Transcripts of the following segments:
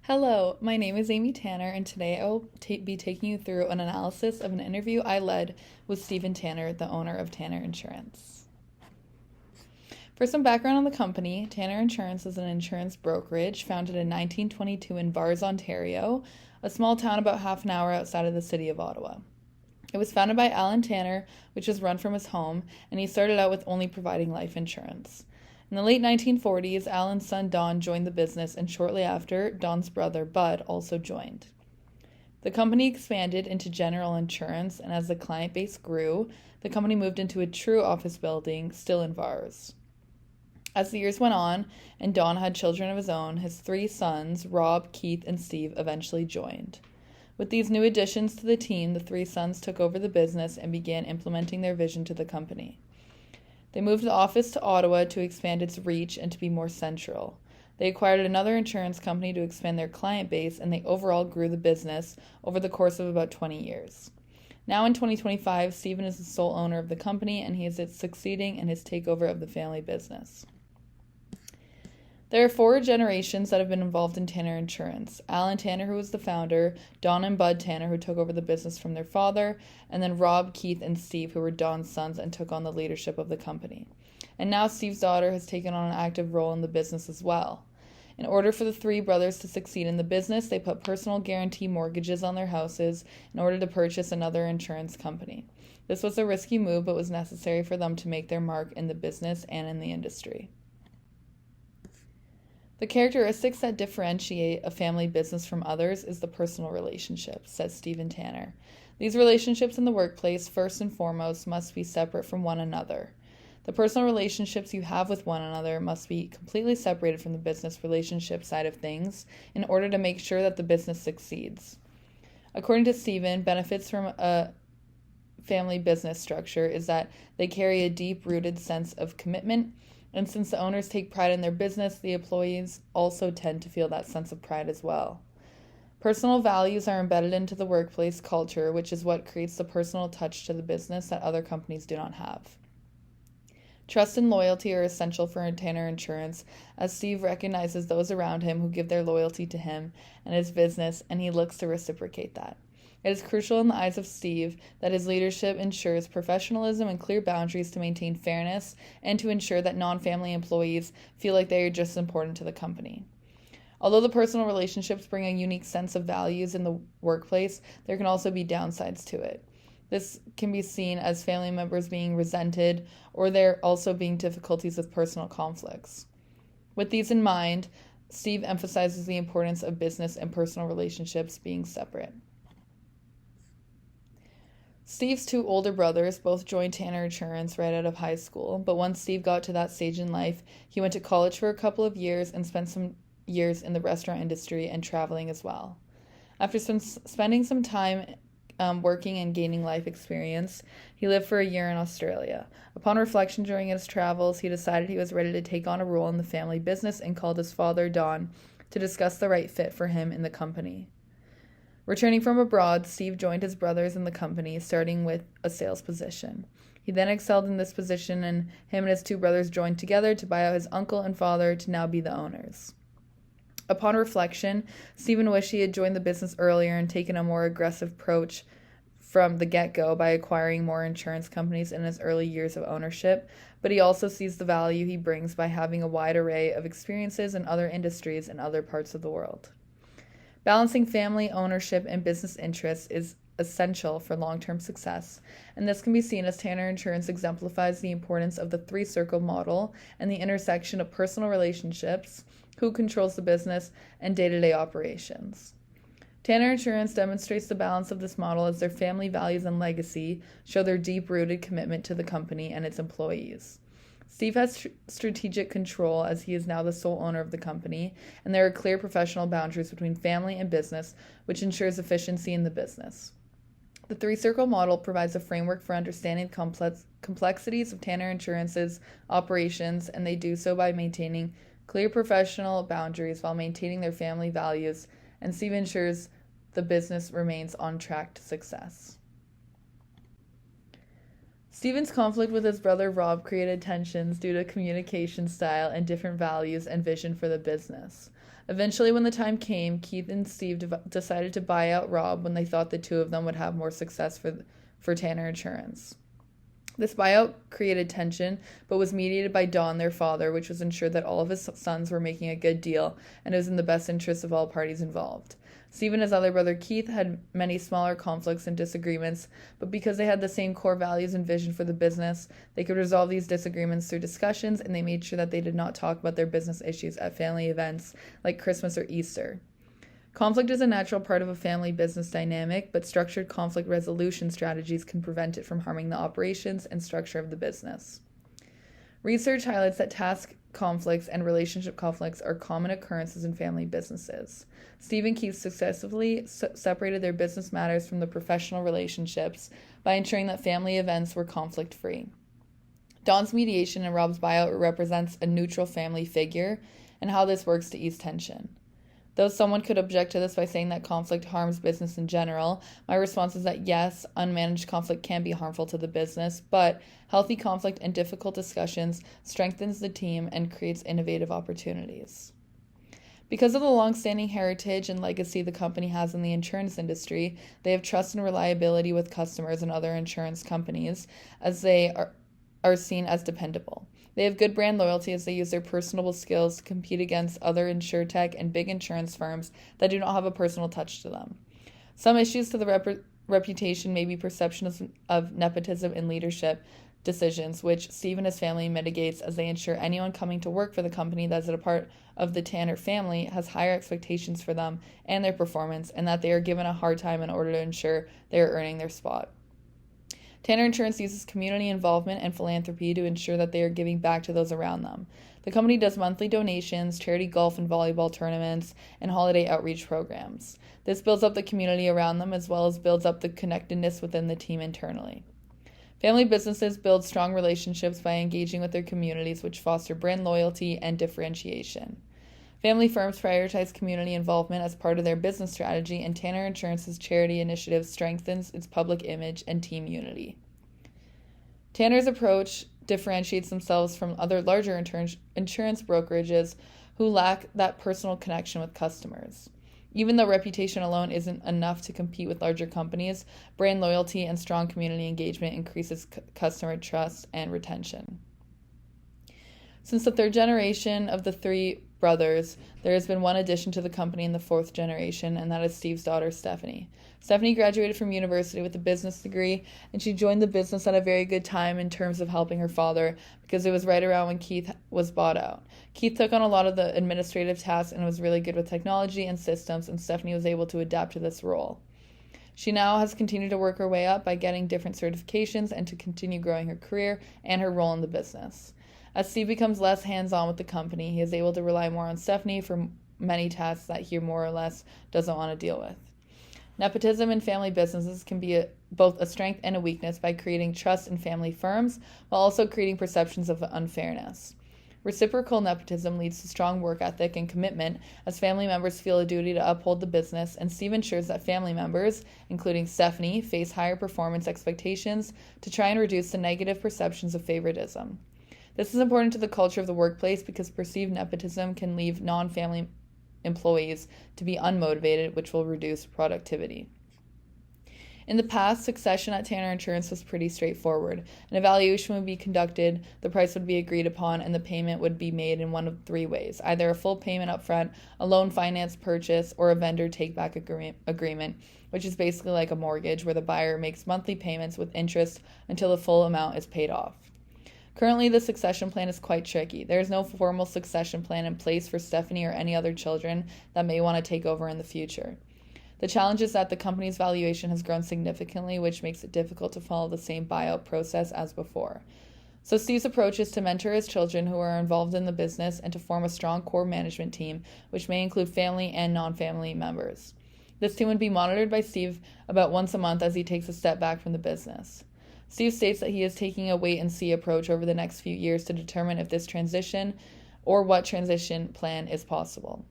Hello, my name is Amy Tanner, and today I will be taking you through an analysis of an interview I led with Stephen Tanner, the owner of Tanner Insurance. For some background on the company, Tanner Insurance is an insurance brokerage founded in 1922 in Vars, Ontario, a small town about half an hour outside of the city of Ottawa. It was founded by Alan Tanner, which was run from his home, and he started out with only providing life insurance. In the late 1940s, Alan's son Don joined the business, and shortly after, Don's brother Bud also joined. The company expanded into general insurance, and as the client base grew, the company moved into a true office building, still in Vars. As the years went on, and Don had children of his own, his three sons, Rob, Keith, and Steve, eventually joined. With these new additions to the team, the three sons took over the business and began implementing their vision to the company. They moved the office to Ottawa to expand its reach and to be more central. They acquired another insurance company to expand their client base, and they overall grew the business over the course of about 20 years. Now in 2025, Stephen is the sole owner of the company, and he is succeeding in his takeover of the family business. There are four generations that have been involved in Tanner Insurance. Alan Tanner, who was the founder, Don and Bud Tanner, who took over the business from their father, and then Rob, Keith, and Steve, who were Don's sons and took on the leadership of the company. And now Steve's daughter has taken on an active role in the business as well. In order for the three brothers to succeed in the business, they put personal guarantee mortgages on their houses in order to purchase another insurance company. This was a risky move, but was necessary for them to make their mark in the business and in the industry. The characteristics that differentiate a family business from others is the personal relationships, says Stephen Tanner. These relationships in the workplace, first and foremost, must be separate from one another. The personal relationships you have with one another must be completely separated from the business relationship side of things in order to make sure that the business succeeds. According to Stephen, benefits from a family business structure is that they carry a deep-rooted sense of commitment. And since the owners take pride in their business, the employees also tend to feel that sense of pride as well. Personal values are embedded into the workplace culture, which is what creates the personal touch to the business that other companies do not have. Trust and loyalty are essential for Tanner Insurance, as Steve recognizes those around him who give their loyalty to him and his business, and he looks to reciprocate that. It is crucial in the eyes of Steve that his leadership ensures professionalism and clear boundaries to maintain fairness and to ensure that non-family employees feel like they are just as important to the company. Although the personal relationships bring a unique sense of values in the workplace, there can also be downsides to it. This can be seen as family members being resented, or there also being difficulties with personal conflicts. With these in mind, Steve emphasizes the importance of business and personal relationships being separate. Steve's two older brothers both joined Tanner Insurance right out of high school, but once Steve got to that stage in life, he went to college for a couple of years and spent some years in the restaurant industry and traveling as well. After spending some time working and gaining life experience, he lived for a year in Australia. Upon reflection during his travels, he decided he was ready to take on a role in the family business and called his father, Don, to discuss the right fit for him in the company. Returning from abroad, Steve joined his brothers in the company, starting with a sales position. He then excelled in this position, and him and his two brothers joined together to buy out his uncle and father to now be the owners. Upon reflection, Stephen wished he had joined the business earlier and taken a more aggressive approach from the get-go by acquiring more insurance companies in his early years of ownership, but he also sees the value he brings by having a wide array of experiences in other industries in other parts of the world. Balancing family ownership and business interests is essential for long-term success, and this can be seen as Tanner Insurance exemplifies the importance of the three-circle model and the intersection of personal relationships, who controls the business, and day-to-day operations. Tanner Insurance demonstrates the balance of this model as their family values and legacy show their deep-rooted commitment to the company and its employees. Steve has strategic control as he is now the sole owner of the company, and there are clear professional boundaries between family and business, which ensures efficiency in the business. The three-circle model provides a framework for understanding complexities of Tanner Insurance's operations, and they do so by maintaining clear professional boundaries while maintaining their family values, and Steve ensures the business remains on track to success. Stephen's conflict with his brother Rob created tensions due to communication style and different values and vision for the business. Eventually, when the time came, Keith and Steve decided to buy out Rob when they thought the two of them would have more success for Tanner Insurance. This buyout created tension, but was mediated by Don, their father, which was ensured that all of his sons were making a good deal, and it was in the best interest of all parties involved. Steve and his other brother Keith had many smaller conflicts and disagreements, but because they had the same core values and vision for the business, they could resolve these disagreements through discussions, and they made sure that they did not talk about their business issues at family events like Christmas or Easter. Conflict is a natural part of a family business dynamic, but structured conflict resolution strategies can prevent it from harming the operations and structure of the business. Research highlights that task conflicts and relationship conflicts are common occurrences in family businesses. Steve and Keith successfully separated their business matters from the professional relationships by ensuring that family events were conflict-free. Don's mediation and Rob's buyout represents a neutral family figure and how this works to ease tension. Though someone could object to this by saying that conflict harms business in general, my response is that yes, unmanaged conflict can be harmful to the business, but healthy conflict and difficult discussions strengthens the team and creates innovative opportunities. Because of the long-standing heritage and legacy the company has in the insurance industry, they have trust and reliability with customers and other insurance companies as they are seen as dependable. They have good brand loyalty as they use their personable skills to compete against other insurtech and big insurance firms that do not have a personal touch to them. Some issues to the reputation may be perceptions of nepotism in leadership decisions, which Steve and his family mitigates as they ensure anyone coming to work for the company that is a part of the Tanner family has higher expectations for them and their performance, and that they are given a hard time in order to ensure they are earning their spot. Tanner Insurance uses community involvement and philanthropy to ensure that they are giving back to those around them. The company does monthly donations, charity golf and volleyball tournaments, and holiday outreach programs. This builds up the community around them as well as builds up the connectedness within the team internally. Family businesses build strong relationships by engaging with their communities, which foster brand loyalty and differentiation. Family firms prioritize community involvement as part of their business strategy, and Tanner Insurance's charity initiative strengthens its public image and team unity. Tanner's approach differentiates themselves from other larger insurance brokerages who lack that personal connection with customers. Even though reputation alone isn't enough to compete with larger companies, brand loyalty and strong community engagement increases customer trust and retention. Since the third generation of the three brothers, there has been one addition to the company in the fourth generation, and that is Steve's daughter, Stephanie. Stephanie graduated from university with a business degree, and she joined the business at a very good time in terms of helping her father because it was right around when Keith was bought out. Keith took on a lot of the administrative tasks and was really good with technology and systems, and Stephanie was able to adapt to this role. She now has continued to work her way up by getting different certifications and to continue growing her career and her role in the business. As Steve becomes less hands-on with the company, he is able to rely more on Stephanie for many tasks that he more or less doesn't want to deal with. Nepotism in family businesses can be both a strength and a weakness by creating trust in family firms while also creating perceptions of unfairness. Reciprocal nepotism leads to strong work ethic and commitment as family members feel a duty to uphold the business, and Steve ensures that family members, including Stephanie, face higher performance expectations to try and reduce the negative perceptions of favoritism. This is important to the culture of the workplace because perceived nepotism can leave non-family employees to be unmotivated, which will reduce productivity. In the past, succession at Tanner Insurance was pretty straightforward. An evaluation would be conducted, the price would be agreed upon, and the payment would be made in one of three ways: either a full payment up front, a loan finance purchase, or a vendor take-back agreement, which is basically like a mortgage where the buyer makes monthly payments with interest until the full amount is paid off. Currently, the succession plan is quite tricky. There is no formal succession plan in place for Stephanie or any other children that may want to take over in the future. The challenge is that the company's valuation has grown significantly, which makes it difficult to follow the same buyout process as before. So Steve's approach is to mentor his children who are involved in the business and to form a strong core management team, which may include family and non-family members. This team would be monitored by Steve about once a month as he takes a step back from the business. Steve states that he is taking a wait-and-see approach over the next few years to determine if this transition or what transition plan is possible.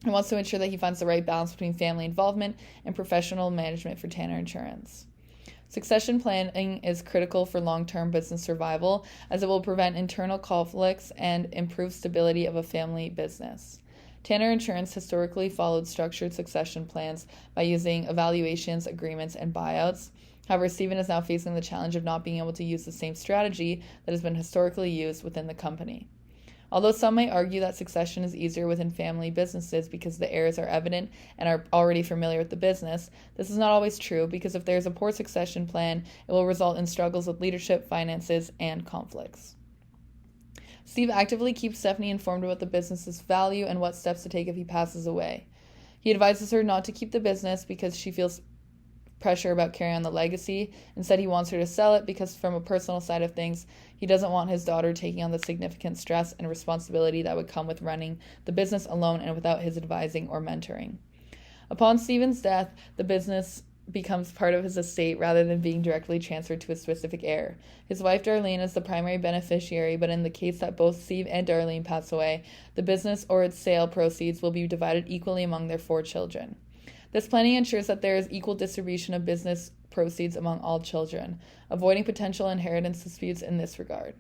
He wants to ensure that he finds the right balance between family involvement and professional management for Tanner Insurance. Succession planning is critical for long-term business survival as it will prevent internal conflicts and improve stability of a family business. Tanner Insurance historically followed structured succession plans by using evaluations, agreements, and buyouts. However, Stephen is now facing the challenge of not being able to use the same strategy that has been historically used within the company. Although some may argue that succession is easier within family businesses because the heirs are evident and are already familiar with the business, this is not always true because if there is a poor succession plan, it will result in struggles with leadership, finances, and conflicts. Steve actively keeps Stephanie informed about the business's value and what steps to take if he passes away. He advises her not to keep the business because she feels pressure about carrying on the legacy. Instead, he wants her to sell it because from a personal side of things, he doesn't want his daughter taking on the significant stress and responsibility that would come with running the business alone and without his advising or mentoring. Upon Stephen's death, the business becomes part of his estate rather than being directly transferred to a specific heir. His wife Darlene is the primary beneficiary, but in the case that both Steve and Darlene pass away, the business or its sale proceeds will be divided equally among their 4 children. This planning ensures that there is equal distribution of business proceeds among all children, avoiding potential inheritance disputes in this regard.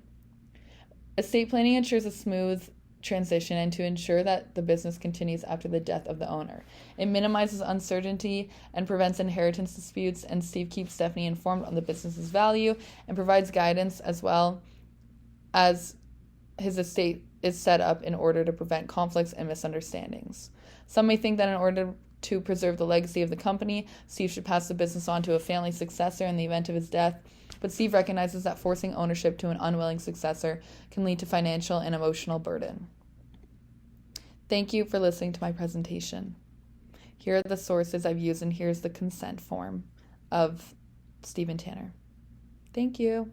Estate planning ensures a smooth transition and to ensure that the business continues after the death of the owner. It minimizes uncertainty and prevents inheritance disputes, and Steve keeps Stephanie informed on the business's value and provides guidance as well as his estate is set up in order to prevent conflicts and misunderstandings. Some may think that in order to preserve the legacy of the company, Steve should pass the business on to a family successor in the event of his death, but Steve recognizes that forcing ownership to an unwilling successor can lead to financial and emotional burden. Thank you for listening to my presentation. Here are the sources I've used, and here's the consent form of Stephen Tanner. Thank you.